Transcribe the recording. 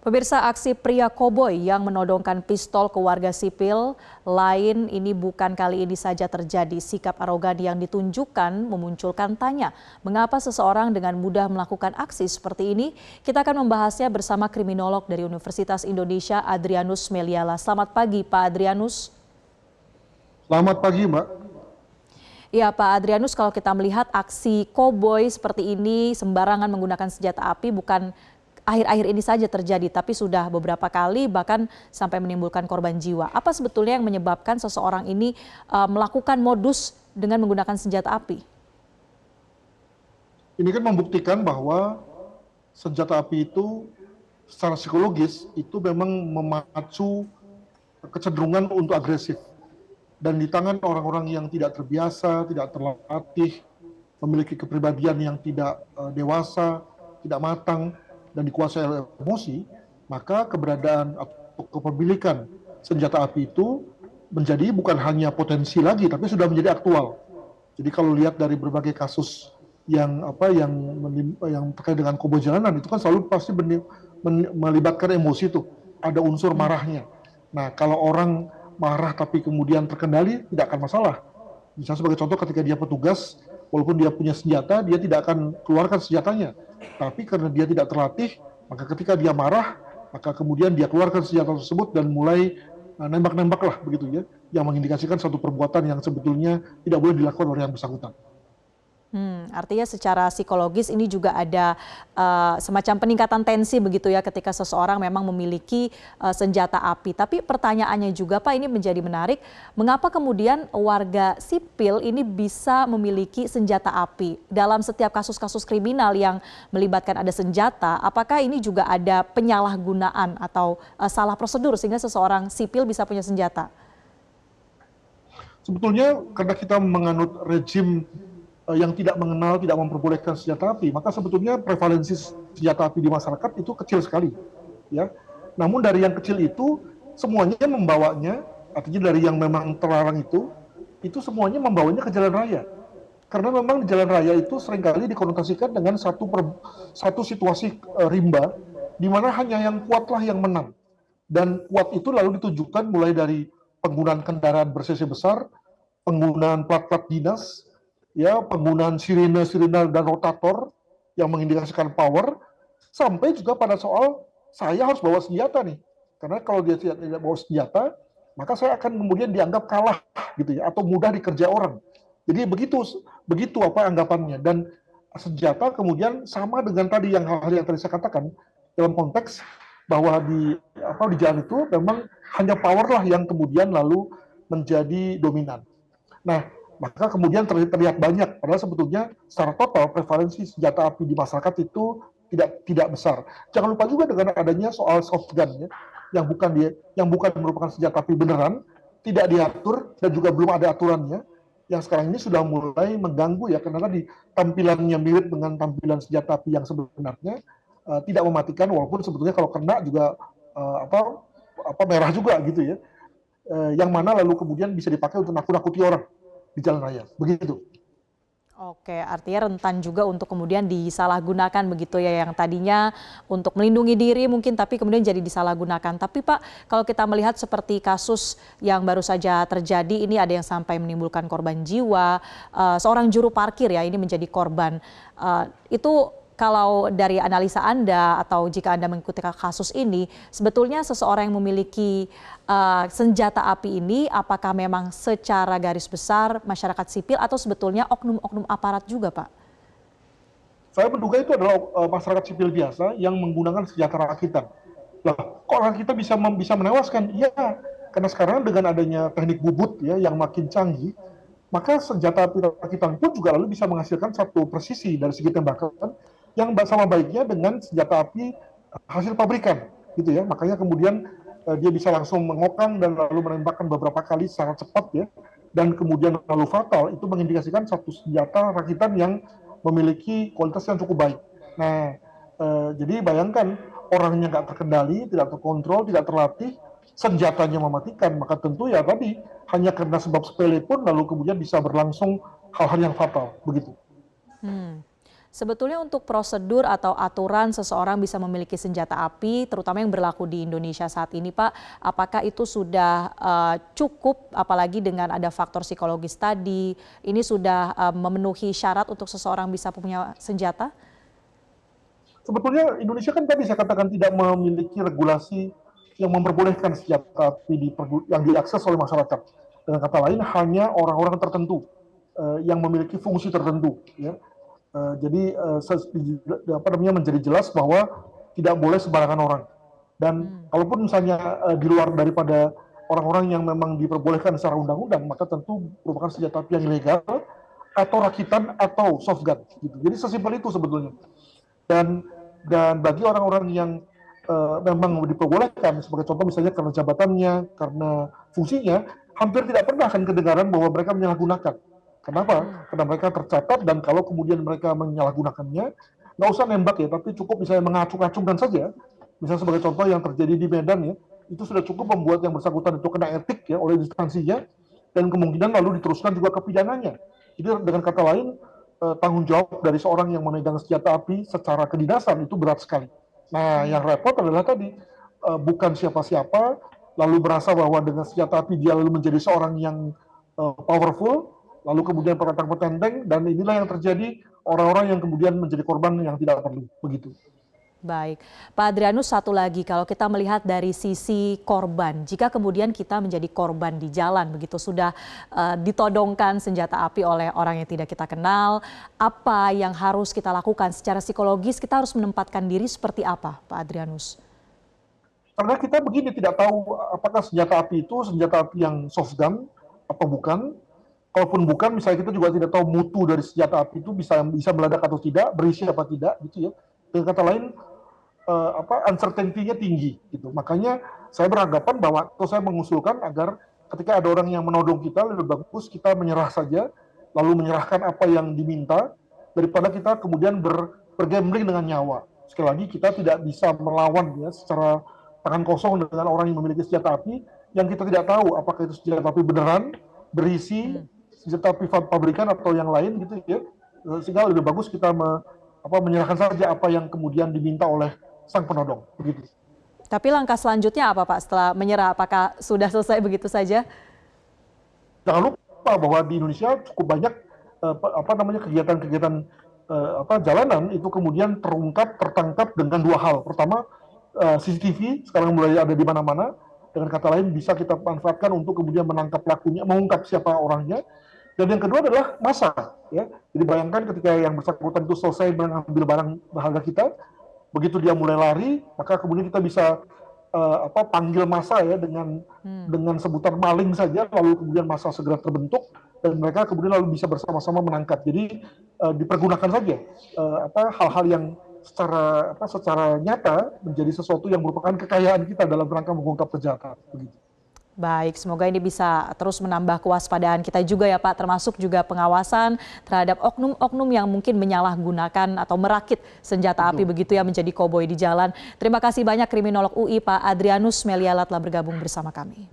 Pemirsa, aksi pria koboi yang menodongkan pistol ke warga sipil lain ini bukan kali ini saja terjadi. Sikap arogan yang ditunjukkan memunculkan tanya, mengapa seseorang dengan mudah melakukan aksi seperti ini? Kita akan membahasnya bersama kriminolog dari Universitas Indonesia, Adrianus Meliala. Selamat pagi, Pak Adrianus. Selamat pagi, Mbak. Ya, Pak Adrianus, kalau kita melihat aksi koboi seperti ini sembarangan menggunakan senjata api bukan akhir-akhir ini saja terjadi, tapi sudah beberapa kali bahkan sampai menimbulkan korban jiwa. Apa sebetulnya yang menyebabkan seseorang ini melakukan modus dengan menggunakan senjata api? Ini kan membuktikan bahwa senjata api itu secara psikologis itu memang memacu kecenderungan untuk agresif. Dan di tangan orang-orang yang tidak terbiasa, tidak terlatih, memiliki kepribadian yang tidak dewasa, tidak matang, dan dikuasai oleh emosi, maka keberadaan atau kepemilikan senjata api itu menjadi bukan hanya potensi lagi, tapi sudah menjadi aktual. Jadi kalau lihat dari berbagai kasus yang terkait dengan koboi jalanan, itu kan selalu pasti melibatkan emosi itu, ada unsur marahnya. Nah, kalau orang marah tapi kemudian terkendali, tidak akan masalah. Misalnya sebagai contoh ketika dia petugas, walaupun dia punya senjata, dia tidak akan keluarkan senjatanya. Tapi karena dia tidak terlatih, maka ketika dia marah, maka kemudian dia keluarkan senjata tersebut dan mulai nembak-nembak lah begitu ya, yang mengindikasikan satu perbuatan yang sebetulnya tidak boleh dilakukan oleh yang bersangkutan. Artinya secara psikologis ini juga ada semacam peningkatan tensi begitu ya ketika seseorang memang memiliki senjata api. Tapi pertanyaannya juga Pak, ini menjadi menarik, mengapa kemudian warga sipil ini bisa memiliki senjata api? Dalam setiap kasus-kasus kriminal yang melibatkan ada senjata, apakah ini juga ada penyalahgunaan atau salah prosedur sehingga seseorang sipil bisa punya senjata? Sebetulnya karena kita menganut rejim yang tidak mengenal, tidak memperbolehkan senjata api, maka sebetulnya prevalensi senjata api di masyarakat itu kecil sekali, ya. Namun dari yang kecil itu semuanya membawanya, artinya dari yang memang terlarang itu semuanya membawanya ke jalan raya. Karena memang di jalan raya itu seringkali dikonotasikan dengan satu situasi rimba, di mana hanya yang kuatlah yang menang. Dan kuat itu lalu ditunjukkan mulai dari penggunaan kendaraan ber-cc besar, penggunaan plat-plat dinas, ya, penggunaan sirine dan rotator yang mengindikasikan power, sampai juga pada soal saya harus bawa senjata nih, karena kalau dia tidak bawa senjata, maka saya akan kemudian dianggap kalah gitu ya, atau mudah dikerja orang. Jadi begitu apa anggapannya, dan senjata kemudian sama dengan tadi hal-hal yang tadi saya katakan dalam konteks bahwa di jalan itu memang hanya power lah yang kemudian lalu menjadi dominan. Nah, maka kemudian terlihat banyak, padahal sebetulnya secara total prevalensi senjata api di masyarakat itu tidak besar. Jangan lupa juga dengan adanya soal soft gun ya, yang bukan merupakan senjata api beneran, tidak diatur dan juga belum ada aturannya, yang sekarang ini sudah mulai mengganggu ya, karena tadi tampilannya mirip dengan tampilan senjata api yang sebenarnya, tidak mematikan, walaupun sebetulnya kalau kena juga merah juga gitu ya, yang mana lalu kemudian bisa dipakai untuk nakut-nakuti orang di jalan raya, begitu. Oke, artinya rentan juga untuk kemudian disalahgunakan begitu ya, yang tadinya untuk melindungi diri mungkin tapi kemudian jadi disalahgunakan. Tapi Pak, kalau kita melihat seperti kasus yang baru saja terjadi, ini ada yang sampai menimbulkan korban jiwa, seorang juru parkir ya ini menjadi korban. Itu kalau dari analisa Anda atau jika Anda mengikuti kasus ini, sebetulnya seseorang yang memiliki senjata api ini apakah memang secara garis besar masyarakat sipil atau sebetulnya oknum-oknum aparat juga, Pak? Saya menduga itu adalah masyarakat sipil biasa yang menggunakan senjata rakitan. Lah, kok rakita bisa menewaskan? Iya, karena sekarang dengan adanya teknik bubut ya yang makin canggih, maka senjata api rakitan pun juga lalu bisa menghasilkan satu presisi dari segi tembakan yang sama baiknya dengan senjata api hasil pabrikan, gitu ya. Makanya kemudian dia bisa langsung mengokang dan lalu menembakkan beberapa kali secara cepat ya, dan kemudian lalu fatal. Itu mengindikasikan satu senjata rakitan yang memiliki kualitas yang cukup baik. Nah, jadi bayangkan orangnya nggak terkendali, tidak terkontrol, tidak terlatih, senjatanya mematikan, maka tentu ya tadi hanya karena sebab sepele pun lalu kemudian bisa berlangsung hal-hal yang fatal, begitu. Sebetulnya untuk prosedur atau aturan seseorang bisa memiliki senjata api, terutama yang berlaku di Indonesia saat ini, Pak, apakah itu sudah cukup, apalagi dengan ada faktor psikologis tadi, ini sudah memenuhi syarat untuk seseorang bisa punya senjata? Sebetulnya Indonesia kan tadi saya katakan tidak memiliki regulasi yang memperbolehkan senjata api yang diakses oleh masyarakat. Dengan kata lain, hanya orang-orang tertentu yang memiliki fungsi tertentu. Ya. Jadi apa namanya, menjadi jelas bahwa tidak boleh sembarangan orang. Dan kalaupun misalnya di luar daripada orang-orang yang memang diperbolehkan secara undang-undang, maka tentu merupakan senjata api yang ilegal atau rakitan atau soft gun. Gitu. Jadi sesimpel itu sebetulnya. Dan bagi orang-orang yang memang diperbolehkan, sebagai contoh misalnya karena jabatannya, karena fungsinya, hampir tidak pernah akan kedengaran bahwa mereka menyalahgunakan. Kenapa? Karena mereka tercatat, dan kalau kemudian mereka menyalahgunakannya, nggak usah nembak ya, tapi cukup misalnya mengacung-acungkan saja. Misalnya sebagai contoh yang terjadi di Medan ya, itu sudah cukup membuat yang bersangkutan itu kena etik ya oleh instansinya, dan kemungkinan lalu diteruskan juga ke pidananya. Jadi dengan kata lain, tanggung jawab dari seorang yang memegang senjata api secara kedinasan itu berat sekali. Nah, yang repot adalah tadi bukan siapa-siapa, lalu merasa bahwa dengan senjata api dia lalu menjadi seorang yang powerful, lalu kemudian petentang-petenteng, dan inilah yang terjadi, orang-orang yang kemudian menjadi korban yang tidak perlu, begitu. Baik, Pak Adrianus, satu lagi, kalau kita melihat dari sisi korban, jika kemudian kita menjadi korban di jalan, begitu sudah ditodongkan senjata api oleh orang yang tidak kita kenal, apa yang harus kita lakukan secara psikologis, kita harus menempatkan diri seperti apa, Pak Adrianus? Karena kita begini, tidak tahu apakah senjata api itu senjata api yang soft gun atau bukan. Kalaupun bukan, misalnya kita juga tidak tahu mutu dari senjata api itu bisa meledak atau tidak, berisi apa tidak, gitu ya. Dengan kata lain, uncertainty-nya tinggi, gitu. Makanya saya beranggapan bahwa, atau saya mengusulkan agar ketika ada orang yang menodong kita, lebih bagus kita menyerah saja, lalu menyerahkan apa yang diminta, daripada kita kemudian bergambling dengan nyawa. Sekali lagi, kita tidak bisa melawan ya secara tangan kosong dengan orang yang memiliki senjata api, yang kita tidak tahu apakah itu senjata api beneran, berisi senjata api pabrikan atau yang lain, gitu ya. Sehingga lebih bagus kita menyerahkan saja apa yang kemudian diminta oleh sang penodong, begitu. Tapi langkah selanjutnya apa, Pak, setelah menyerah? Apakah sudah selesai begitu saja? Jangan lupa bahwa di Indonesia cukup banyak kegiatan-kegiatan jalanan itu kemudian tertangkap dengan dua hal. Pertama, CCTV sekarang mulai ada di mana-mana. Dengan kata lain, bisa kita manfaatkan untuk kemudian menangkap pelakunya, mengungkap siapa orangnya. Dan yang kedua adalah massa. Ya. Jadi bayangkan ketika yang bersangkutan itu selesai mengambil barang berharga kita, begitu dia mulai lari, maka kemudian kita bisa panggil massa ya dengan sebutan maling saja, lalu kemudian massa segera terbentuk dan mereka kemudian lalu bisa bersama-sama menangkap. Jadi dipergunakan saja hal-hal yang secara nyata menjadi sesuatu yang merupakan kekayaan kita dalam rangka mengungkap kejahatan. Begitu. Baik, semoga ini bisa terus menambah kewaspadaan kita juga ya Pak, termasuk juga pengawasan terhadap oknum-oknum yang mungkin menyalahgunakan atau merakit senjata api begitu ya, menjadi koboi di jalan. Terima kasih banyak kriminolog UI Pak Adrianus Meliala telah bergabung bersama kami.